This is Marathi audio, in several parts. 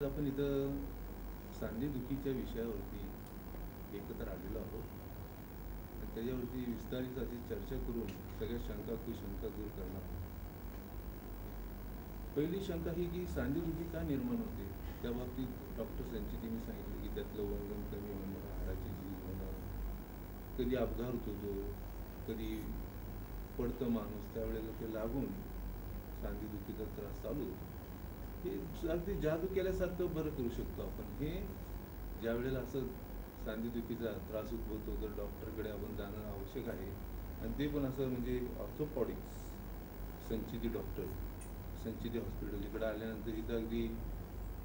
आपण इथं सांधेदुखीच्या विषयावरती एकत्र आलेलो आहोत आणि त्याच्यावरती विस्तारित अशी चर्चा करून सगळ्या शंका कुशंका दूर करणार आहोत. पहिली शंका ही की सांधेदुखी का निर्माण होते. त्या बाबतीत डॉक्टर यांनी सांगितले की त्यातलं वंगण कमी होणं, हाडाची झीज होणं, कधी अपघात होतो, कधी पडतं माणूस, त्यावेळेला ते लागून सांधेदुखीचा त्रास चालू होतो. हे अगदी जादू केल्यासारखं बरं करू शकतो आपण. हे ज्या वेळेला असं सांधेदुखीचा त्रास उद्भवतो तर डॉक्टरकडे आपण जाणं आवश्यक आहे आणि ते पण असं म्हणजे ऑर्थोपॉडिक्स संचिती डॉक्टर संचिती हॉस्पिटल इकडे आल्यानंतर इथं अगदी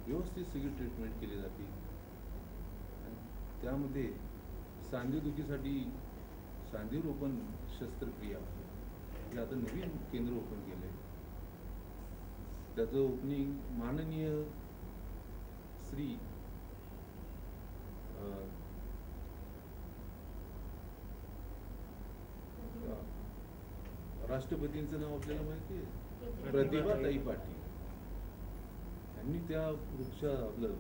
व्यवस्थित सगळी ट्रीटमेंट केली जाते आणि त्यामध्ये सांधेदुखीसाठी सांधेरोपण शस्त्रक्रिया हे आता नवीन केंद्र ओपन केलं आहे. त्याचं ओपनिंग माननीय श्री राष्ट्रपतींचं नाव आपल्याला माहिती आहे, प्रतिभाताई पाटील यांनी त्या वृक्ष आपलं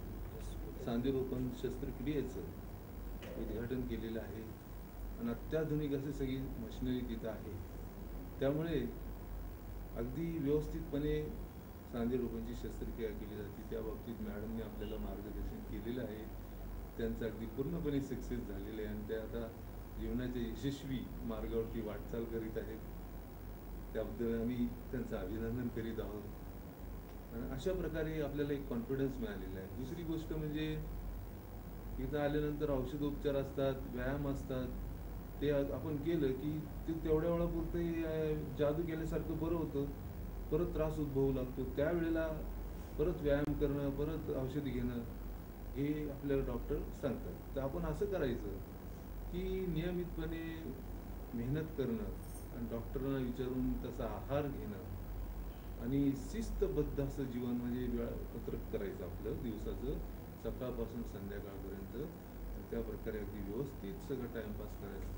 सांधेरोपण शस्त्रक्रियेचं उद्घाटन केलेलं आहे आणि अत्याधुनिक अशी सगळी मशिनरी तिथं आहे. त्यामुळे अगदी व्यवस्थितपणे सांधेरोपणची शस्त्रक्रिया केली जाते. त्या बाबतीत मॅडमने आपल्याला मार्गदर्शन केलेलं आहे. त्यांचं अगदी पूर्णपणे सक्सेस झालेलं आहे आणि ते आता जीवनाच्या यशस्वी मार्गावरती वाटचाल करीत आहेत. त्याबद्दल आम्ही त्यांचं अभिनंदन करीत आहोत आणि अशा प्रकारे आपल्याला एक कॉन्फिडन्स मिळालेला आहे. दुसरी गोष्ट म्हणजे इथं आल्यानंतर औषधोपचार असतात, व्यायाम असतात. ते आपण केलं की ते तेवढ्या वेळापुरतं जादू केल्यासारखं बरं होतं. परत त्रास उद्भवू लागतो. त्यावेळेला परत व्यायाम करणं, परत औषध घेणं हे आपल्याला डॉक्टर सांगतात. तर आपण असं करायचं की नियमितपणे मेहनत करणं आणि डॉक्टरांना विचारून तसा आहार घेणं आणि शिस्तबद्ध असं जीवन म्हणजे वेळापत्रक करायचं आपलं दिवसाचं सकाळपासून संध्याकाळपर्यंत आणि त्या प्रकारे अगदी व्यवस्थित सगळं टाइमपास करायचा.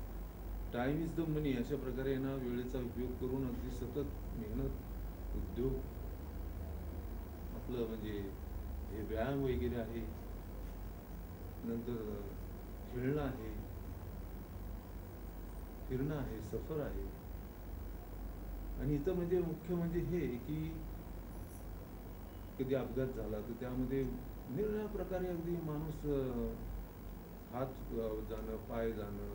टाइम इज द मनी अशा प्रकारे ना वेळेचा उपयोग करून अगदी सतत मेहनत, उद्योग आपलं म्हणजे हे व्यायाम वगैरे आहे, नंतर खेळणं आहे, फिरणं आहे, सफर आहे आणि इथं म्हणजे मुख्य म्हणजे हे की कधी अपघात झाला तर त्यामध्ये निरनिराळ्या प्रकारे अगदी माणूस हात जाणं, पाय जाणं,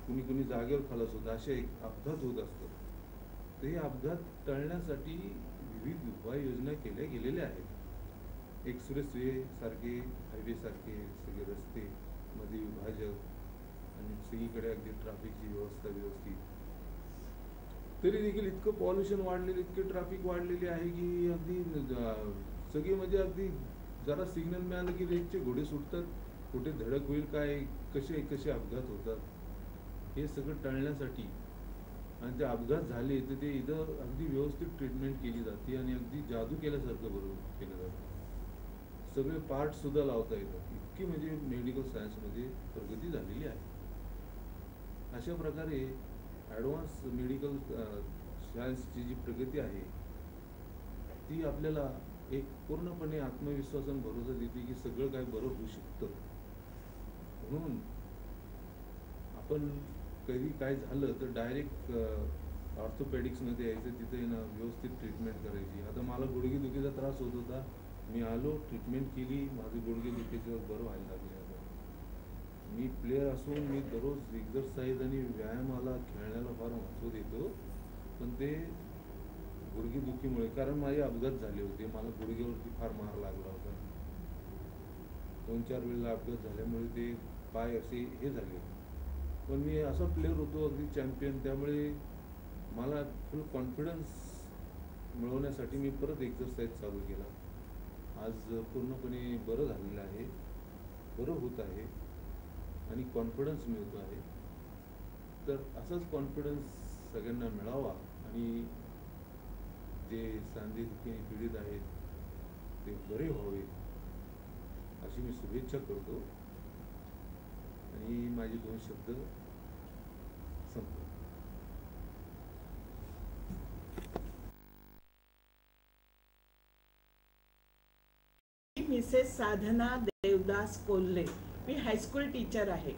कुणी कुणी जागेवर खलास होतं, असे एक अपघात होत असतात. तर हे अपघात टाळण्यासाठी विविध उपाययोजना केल्या गेलेल्या आहेत. एक्सप्रेसवे सारखे, हायवे सारखे सगळे रस्ते, मध्ये विभाजक आणि सगळीकडे अगदी ट्रॅफिकची व्यवस्था व्यवस्थित. तरी देखील इतकं पॉल्युशन वाढलेलं, इतके ट्रॅफिक वाढलेली आहे की अगदी सगळी म्हणजे अगदी जरा सिग्नल मिळालं की रेसचे घोडे सुटतात. कुठे धडक होईल काय, कसे कसे अपघात होतात, हे सगळं टाळण्यासाठी आणि ते अपघात झाले तर ते इथं अगदी व्यवस्थित ट्रीटमेंट केली जाते आणि अगदी जादू केल्यासारखं बरोबर केलं जातं. सगळे पार्ट सुद्धा लावता येतात. इतकी म्हणजे मेडिकल सायन्समध्ये प्रगती झालेली आहे. अशा प्रकारे ॲडव्हान्स मेडिकल सायन्सची जी प्रगती आहे ती आपल्याला एक पूर्णपणे आत्मविश्वासाने भरोसा देते की सगळं काय बरं होऊ शकतं. म्हणून आपण कधी काय झालं तर डायरेक्ट ऑर्थोपेडिक्समध्ये यायचं, तिथे ना व्यवस्थित ट्रीटमेंट करायची. आता मला गुडघेदुखीचा त्रास होत होता, मी आलो, ट्रीटमेंट केली, माझे गुडघेदुखीचं बरं व्हायला लागले. आता मी प्लेयर असून मी दररोज एक्झरसाईज आणि व्यायामाला, खेळण्याला फार महत्त्व देतो, पण ते गुडघेदुखीमुळे, कारण माझे अपघात झाले होते, मला गुडघ्यावरती फार मार लागला होता. 2-4 वेळेला अपघात झाल्यामुळे ते पाय असे हे झाले. पण मी असा प्लेयर होतो अगदी चॅम्पियन, त्यामुळे मला फुल कॉन्फिडन्स मिळवण्यासाठी मी परत एक्झरसाईज चालू केला. आज पूर्णपणे बरं झालेलं आहे, बरं होत आहे आणि कॉन्फिडन्स मिळतो आहे. तर असाच कॉन्फिडन्स सगळ्यांना मिळावा आणि जे सांधेदुखीने पीडित आहेत ते बरे व्हावे अशी मी शुभेच्छा करतो आणि माझे 2 शब्द संपतो. मिसेस साधना देवदास कोल्हे. मी हायस्कूल टीचर आहे.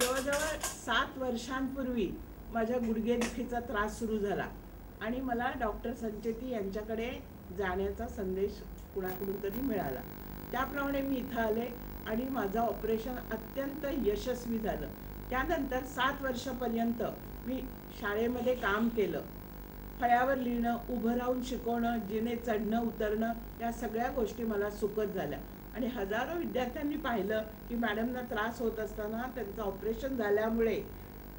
जवळजवळ 7 वर्षांपूर्वी माझ्या गुडघेदुखीचा त्रास सुरू झाला आणि मला डॉक्टर संचेती यांच्याकडे जाण्याचा संदेश कुणाकडून तरी मिळाला. त्याप्रमाणे मी इथं आले आणि माझं ऑपरेशन अत्यंत यशस्वी झालं. त्यानंतर 7 वर्षापर्यंत मी शाळेमध्ये काम केलं. फळ्यावर लिहिणं, उभं राहून शिकवणं, जिने चढणं उतरणं, या सगळ्या गोष्टी मला सुखद झाल्या आणि हजारो विद्यार्थ्यांनी पाहिलं की मॅडमना त्रास होत असताना त्यांचं ऑपरेशन झाल्यामुळे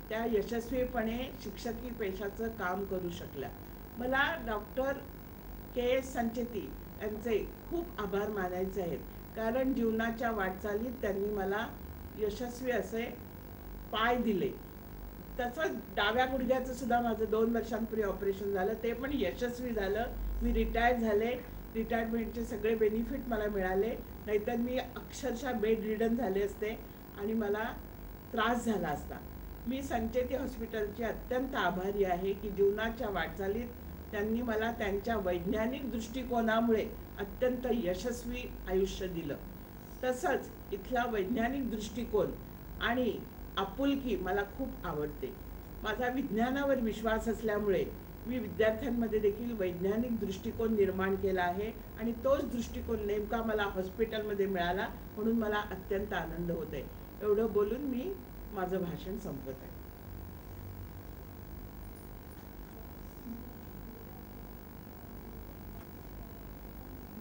त्या यशस्वीपणे शिक्षकी पेशाचं काम करू शकल्या. मला डॉक्टर के.एस. संचेती यांचे खूप आभार मानायचे आहेत, कारण जीवनाच्या वाटचालीत त्यांनी मला यशस्वी असे पाय दिले. तसंच डाव्या गुडघ्याचं सुद्धा माझं 2 वर्षांपूर्वी ऑपरेशन झालं, ते पण यशस्वी झालं. मी रिटायर झाले. रिटायरमेंटचे सगळे बेनिफिट मला मिळाले, नाहीतर मी अक्षरशः बेड रिडन झाले असते आणि मला त्रास झाला असता. मी संचेती हॉस्पिटलची अत्यंत आभारी आहे की जीवनाच्या वाटचालीत त्यांनी मला त्यांच्या वैज्ञानिक दृष्टिकोनामुळे अत्यंत यशस्वी आयुष्य दिलं. तसंच इथला वैज्ञानिक दृष्टिकोन आणि आपुलकी मला खूप आवडते. माझा विज्ञानावर विश्वास असल्यामुळे मी विद्यार्थ्यांमध्ये देखील वैज्ञानिक दृष्टिकोन निर्माण केला आहे आणि तोच दृष्टिकोन नेमका मला हॉस्पिटलमध्ये मिळाला, म्हणून मला अत्यंत आनंद होत आहे. एवढं बोलून मी माझं भाषण संपवत आहे.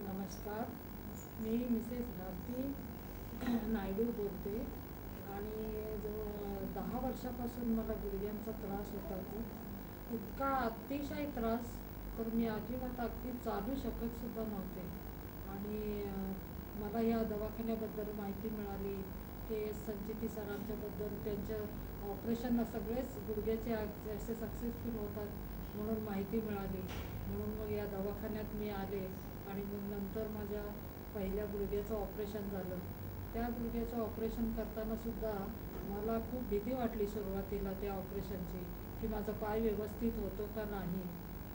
नमस्कार, मी मिसेस भारती नायडू बोलते आणि जो 10 वर्षापासून मला गुडघ्यांचा त्रास होता, तो इतका अतिशय त्रास तर मी अजिबात अगदी चालू शकतसुद्धा नव्हते. आणि मला या दवाखान्याबद्दल माहिती मिळाली की संचेती सरांच्याबद्दल, त्यांच्या ऑपरेशनला सगळेच गुडघ्याचे असे सक्सेसफुल होतात म्हणून माहिती मिळाली. म्हणून मग या दवाखान्यात मी आले आणि मग नंतर माझ्या पहिल्या गुडघ्याचं ऑपरेशन झालं. त्या गुडघ्याचं ऑपरेशन करताना सुद्धा मला खूप भीती वाटली सुरुवातीला त्या ऑपरेशनची, की माझा पाय व्यवस्थित होतो का नाही.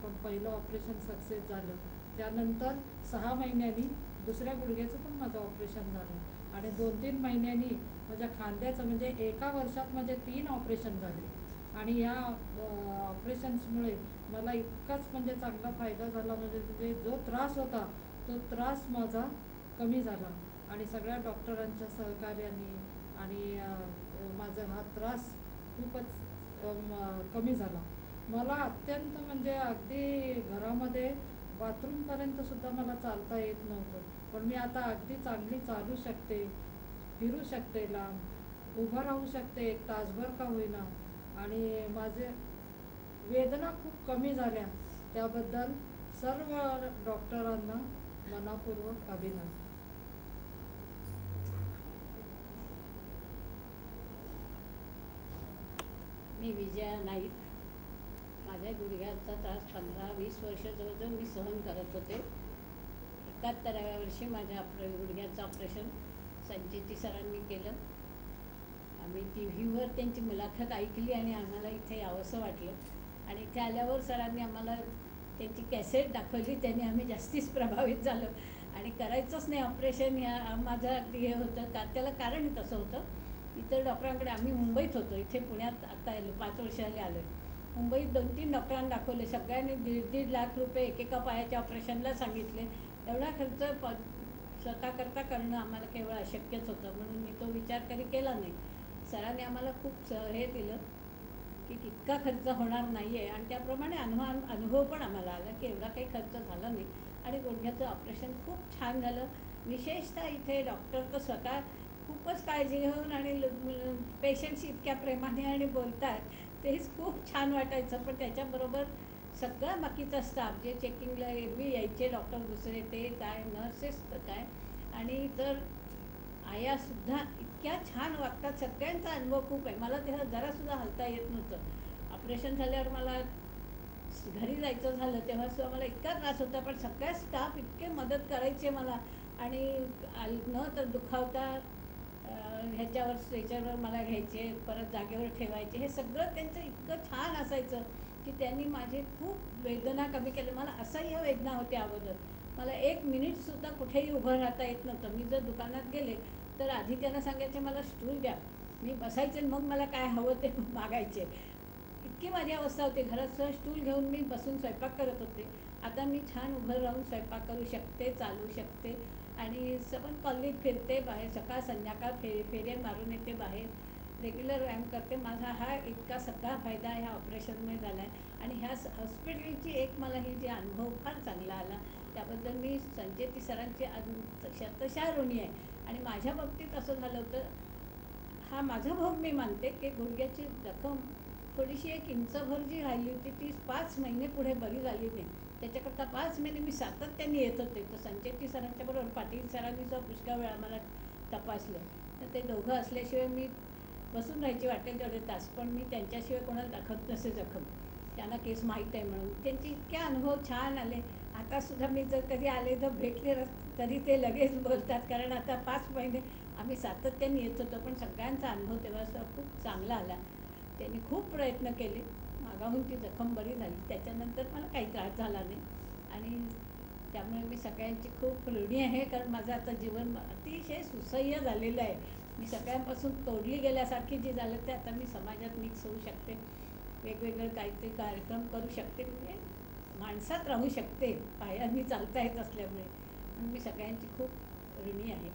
पण पहिलं ऑपरेशन सक्सेस झालं. त्यानंतर 6 महिन्यांनी दुसऱ्या गुडघ्याचं पण माझं ऑपरेशन झालं आणि 2-3 महिन्यांनी माझ्या खांद्याचं, म्हणजे एका वर्षात माझे 3 ऑपरेशन झाले. आणि या ऑपरेशन्समुळे मला इतकाच म्हणजे चांगला फायदा झाला, म्हणजे जो त्रास होता तो त्रास माझा कमी झाला आणि सगळ्या डॉक्टरांच्या सहकार्याने आणि माझा हा त्रास खूपच कमी झाला. मला अत्यंत म्हणजे अगदी घरामध्ये बाथरूमपर्यंतसुद्धा मला चालता येत नव्हतं, पण मी आता अगदी चांगली चालू शकते, फिरू शकते, लांब उभं राहू शकते 1 तासभर का होईना. आणि माझे वेदना खूप कमी झाल्या. त्याबद्दल सर्व डॉक्टरांना मनापूर्वक अभिनंदन. मी विजया नाईक. माझ्या गुडघ्याचा त्रास 15-20 वर्ष जवळजवळ मी सहन करत होते. 71व्या वर्षी माझ्या गुडघ्याचं ऑपरेशन संचेती सरांनी केलं. आम्ही TV वर त्यांची मुलाखत ऐकली आणि आम्हाला इथे यावंसं वाटलं. आणि इथे आल्यावर सरांनी आम्हाला त्यांची कॅसेट दाखवली. त्यांनी आम्ही जास्तीच प्रभावित झालो आणि करायचंच नाही ऑपरेशन, ह्या माझं अगदी हे होतं. त्याला कारण तसं होतं. इतर डॉक्टरांकडे आम्ही मुंबईत होतो, इथे पुण्यात आता 5 वर्षांनी आलो. मुंबईत 2-3 डॉक्टरांना दाखवले. सगळ्यांनी 1.5 लाख रुपये एकेका पायाच्या ऑपरेशनला सांगितले. एवढा खर्च स्वतःकरता करणं आम्हाला केवळ अशक्यच होतं, म्हणून मी तो विचार कधी केला नाही. सरांनी आम्हाला खूप हे दिलं की इतका खर्च होणार नाही आहे आणि त्याप्रमाणे अनुभव पण आम्हाला आला की एवढा काही खर्च झाला नाही आणि गुडघ्याचं ऑपरेशन खूप छान झालं. विशेषतः इथे डॉक्टर तर स्वतः खूपच काळजी घेऊन आणि पेशंटशी इतक्या प्रेमाने आणि बोलतात, तेच खूप छान वाटायचं. पण त्याच्याबरोबर सगळा बाकीचा स्टाफ जे चेकिंगला एरवी यायचे डॉक्टर दुसरे, ते काय नर्सेस काय आणि तर आयासुद्धा इतक्या छान वागतात. सगळ्यांचा अनुभव खूप आहे. मला तेव्हा जरासुद्धा हलता येत नव्हतं. ऑपरेशन झाल्यावर मला घरी जायचं झालं तेव्हासुद्धा मला इतका त्रास होता, पण सगळ्या स्टाफ इतके मदत करायचे मला आणि न तर दुखावता ह्याच्यावर स्ट्रेचरवर मला घ्यायचे, परत जागेवर ठेवायचे. हे सगळं त्यांचं इतकं छान असायचं की त्यांनी माझे खूप वेदना कमी केल्या. मला असह्य वेदना होत्या अगोदर, मला 1 मिनिटसुद्धा कुठेही उभं राहता येत नव्हतं. मी जर दुकानात गेले तर आधी त्यांना सांगायचे मला स्टूल द्या, मी बसायचे मग मला काय हवं ते मागायचे. इतकी माझी अवस्था होती. घरात स्टूल घेऊन मी बसून स्वयंपाक करत होते. आता मी छान उभं राहून स्वयंपाक करू शकते, चालू शकते आणि सबन कॉलनीत फिरते, बाहेर सकाळ संध्याकाळ फेरे मारून येते बाहेर, रेग्युलर व्यायाम करते. माझा हा इतका सगळा फायदा ह्या ऑपरेशनमुळे झाला आहे आणि ह्या हॉस्पिटलची एक मला ही जे अनुभव फार चांगला आला त्याबद्दल मी संचेती सरांची शतशः ऋणी आहे. आणि माझ्या बाबतीत असं झालं होतं, हा माझा भोग मी मानते की गुडघ्याची जखम थोडीशी 1 इंचभर जी राहिली होती ती 5 महिने पुढे बरी झाली नाही. त्याच्याकरता 5 महिने मी सातत्याने येत होते. तर संचेती सरांच्याबरोबर पाटील सरांनी सुद्धा पुष्कळ वेळा मला तपासलं. तर ते दोघं असल्याशिवाय मी बसून राहायची वाटेल तेवढे तास, पण मी त्यांच्याशिवाय कोणाला दाखवत नसे जखम, त्यांना केस माहीत आहे म्हणून. त्यांचे इतके अनुभव छान आले. आतासुद्धा मी जर कधी आले तर भेटले तरी ते लगेच बोलतात, कारण आता 5 महिने आम्ही सातत्याने येत होतो. पण सगळ्यांचा अनुभव तेव्हा असा खूप चांगला आला. त्यांनी खूप प्रयत्न केले, मागाहून ती जखम बरी झाली. त्याच्यानंतर मला काही त्रास झाला नाही आणि त्यामुळे मी सगळ्यांची खूप ऋणी आहे, कारण माझं आता जीवन अतिशय सुसह्य झालेलं आहे. मी सगळ्यांपासून तोडली गेल्यासारखी जी झालं ते आता मी समाजात मिक्स होऊ शकते, वेगवेगळे काहीतरी कार्यक्रम करू शकते, म्हणजे माणसात राहू शकते, पायांनी चालता येत असल्यामुळे. म्हणून मी सगळ्यांची खूप ऋणी आहे.